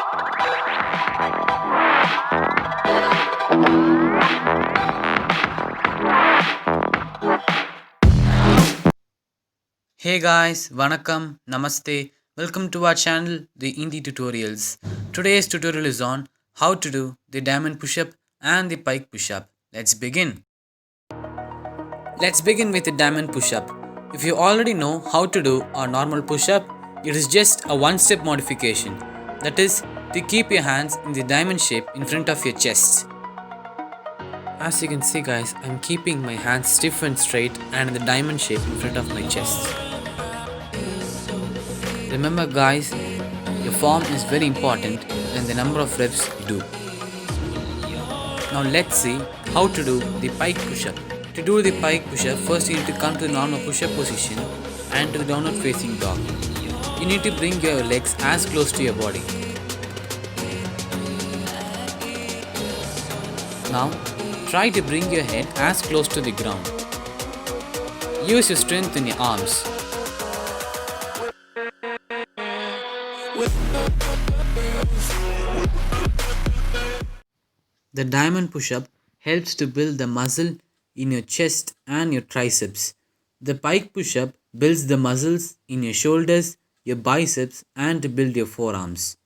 Hey guys, Vanakkam, Namaste. Welcome to our channel, the INT tutorials. Today's tutorial is on how to do the diamond push-up and the pike push-up. Let's begin. Let's begin with the diamond push-up. If you already know how to do a normal push-up, it is just a one-step modification. That is to keep your hands in the diamond shape in front of your chest. As you can see guys, I'm keeping my hands stiff and straight and in the diamond shape in front of my chest. Remember guys, your form is very important and the number of reps you do. Now let's see how to do the pike push-up. To do the pike push-up, first you need to come to the normal push-up position and to the downward facing dog. You need to bring your legs as close to your body. Now try to bring your head as close to the ground. Use your strength in your arms. The diamond push-up helps to build the muscle in your chest and your triceps. The pike push-up builds the muscles in your shoulders, your biceps and to build your forearms.